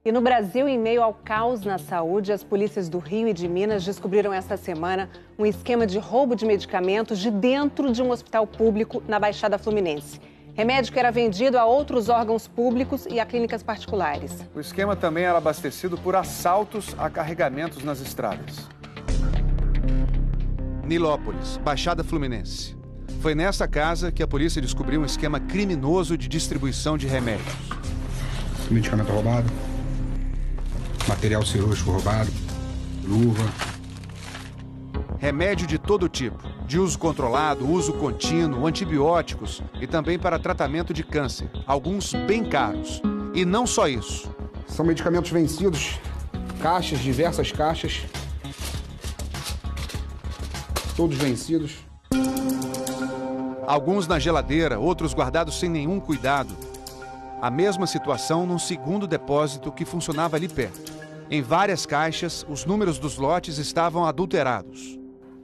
E no Brasil, em meio ao caos na saúde, as polícias do Rio e de Minas descobriram esta semana um esquema de roubo de medicamentos de dentro de um hospital público na Baixada Fluminense. Remédio que era vendido a outros órgãos públicos e a clínicas particulares. O esquema também era abastecido por assaltos a carregamentos nas estradas. Nilópolis, Baixada Fluminense. Foi nessa casa que a polícia descobriu um esquema criminoso de distribuição de remédios. Medicamento roubado, material cirúrgico roubado, luva. Remédio de todo tipo, de uso controlado, uso contínuo, antibióticos e também para tratamento de câncer, alguns bem caros. E não só isso. São medicamentos vencidos, caixas, diversas caixas, todos vencidos. Alguns na geladeira, outros guardados sem nenhum cuidado. A mesma situação num segundo depósito que funcionava ali perto. Em várias caixas, os números dos lotes estavam adulterados.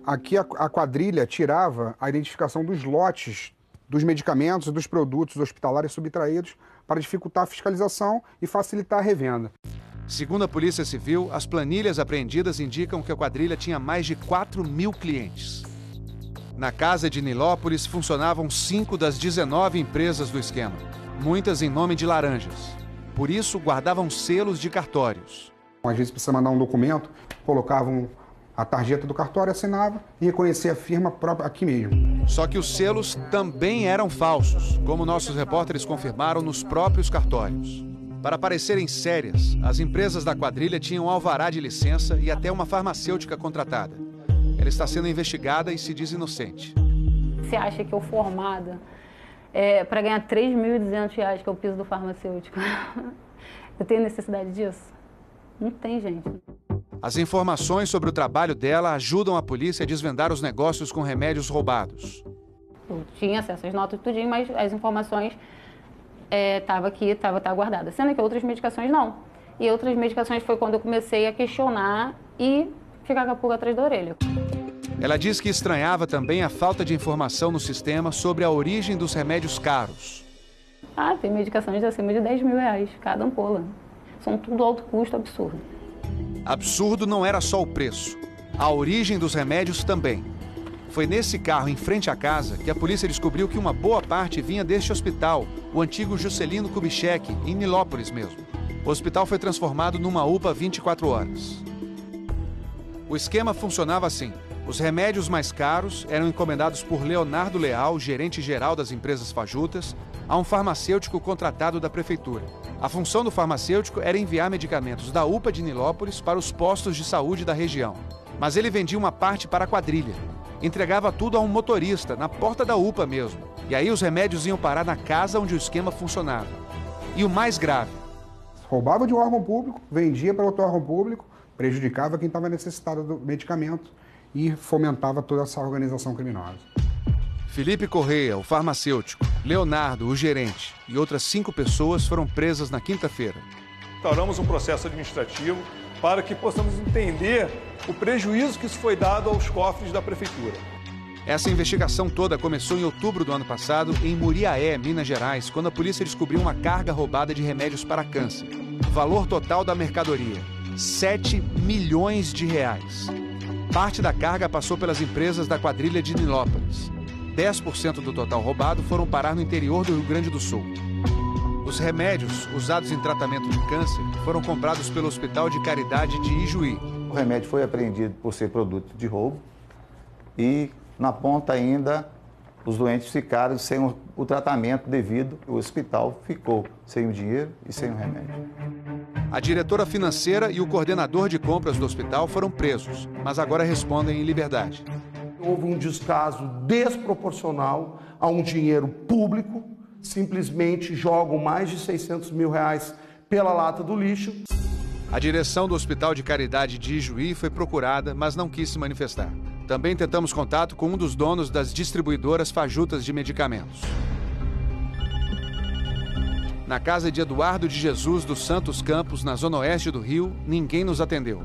Aqui a quadrilha tirava a identificação dos lotes dos medicamentos e dos produtos hospitalares subtraídos para dificultar a fiscalização e facilitar a revenda. Segundo a Polícia Civil, as planilhas apreendidas indicam que a quadrilha tinha mais de 4.000 clientes. Na casa de Nilópolis funcionavam 5 das 19 empresas do esquema, muitas em nome de laranjas. Por isso, guardavam selos de cartórios. Às vezes precisa mandar um documento, colocavam a tarjeta do cartório, assinava e reconhecia a firma própria aqui mesmo. Só que os selos também eram falsos, como nossos repórteres confirmaram nos próprios cartórios. Para parecerem sérias, as empresas da quadrilha tinham alvará de licença e até uma farmacêutica contratada. Ela está sendo investigada e se diz inocente. Você acha que eu formada para ganhar R$3.200 que é o piso do farmacêutico? Eu tenho necessidade disso? Não tem, gente. As informações sobre o trabalho dela ajudam a polícia a desvendar os negócios com remédios roubados. Eu tinha acesso às notas tudinho, mas as informações estavam aqui, estavam guardadas. Sendo que outras medicações não. E outras medicações foi quando eu comecei a questionar e ficar com a pulga atrás da orelha. Ela diz que estranhava também a falta de informação no sistema sobre a origem dos remédios caros. Tem medicações de acima de R$10.000 cada ampola. São tudo alto custo absurdo. Absurdo não era só o preço. A origem dos remédios também. Foi nesse carro em frente à casa que a polícia descobriu que uma boa parte vinha deste hospital, o antigo Juscelino Kubitschek, em Nilópolis mesmo. O hospital foi transformado numa UPA 24 horas. O esquema funcionava assim. Os remédios mais caros eram encomendados por Leonardo Leal, gerente-geral das empresas fajutas, a um farmacêutico contratado da prefeitura. A função do farmacêutico era enviar medicamentos da UPA de Nilópolis para os postos de saúde da região. Mas ele vendia uma parte para a quadrilha. Entregava tudo a um motorista, na porta da UPA mesmo. E aí os remédios iam parar na casa onde o esquema funcionava. E o mais grave... Roubava de um órgão público, vendia para outro órgão público, prejudicava quem estava necessitado do medicamento e fomentava toda essa organização criminosa. Felipe Correia, o farmacêutico, Leonardo, o gerente, e outras 5 pessoas foram presas na quinta-feira. Instauramos um processo administrativo para que possamos entender o prejuízo que isso foi dado aos cofres da prefeitura. Essa investigação toda começou em outubro do ano passado, em Muriaé, Minas Gerais, quando a polícia descobriu uma carga roubada de remédios para câncer. O valor total da mercadoria, R$7 milhões. Parte da carga passou pelas empresas da quadrilha de Nilópolis. 10% do total roubado foram parar no interior do Rio Grande do Sul. Os remédios usados em tratamento de câncer foram comprados pelo Hospital de Caridade de Ijuí. O remédio foi apreendido por ser produto de roubo e, na ponta ainda, os doentes ficaram sem o tratamento devido. O hospital ficou sem o dinheiro e sem o remédio. A diretora financeira e o coordenador de compras do hospital foram presos, mas agora respondem em liberdade. Houve um descaso desproporcional a um dinheiro público, simplesmente jogam mais de R$600 mil pela lata do lixo. A direção do Hospital de Caridade de Ijuí foi procurada, mas não quis se manifestar. Também tentamos contato com um dos donos das distribuidoras fajutas de medicamentos. Na casa de Eduardo de Jesus dos Santos Campos, na zona oeste do Rio, ninguém nos atendeu.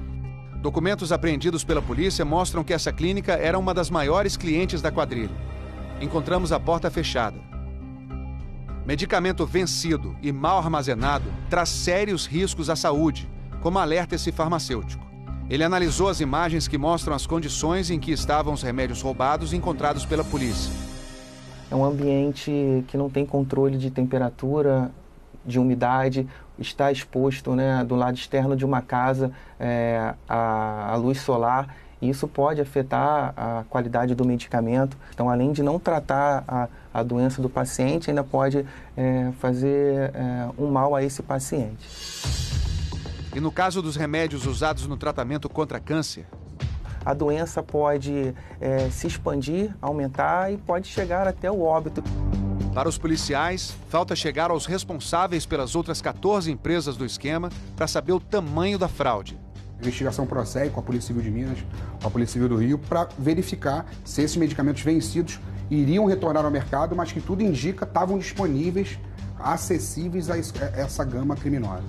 Documentos apreendidos pela polícia mostram que essa clínica era uma das maiores clientes da quadrilha. Encontramos a porta fechada. Medicamento vencido e mal armazenado traz sérios riscos à saúde, como alerta esse farmacêutico. Ele analisou as imagens que mostram as condições em que estavam os remédios roubados encontrados pela polícia. É um ambiente que não tem controle de temperatura, de umidade, está exposto, né, do lado externo de uma casa à luz solar. E isso pode afetar a qualidade do medicamento. Então, além de não tratar a doença do paciente, ainda pode fazer um mal a esse paciente. E no caso dos remédios usados no tratamento contra câncer? A doença pode se expandir, aumentar e pode chegar até o óbito. Para os policiais, falta chegar aos responsáveis pelas outras 14 empresas do esquema para saber o tamanho da fraude. A investigação prossegue com a Polícia Civil de Minas, com a Polícia Civil do Rio, para verificar se esses medicamentos vencidos iriam retornar ao mercado, mas que tudo indica estavam disponíveis, acessíveis a essa gama criminosa.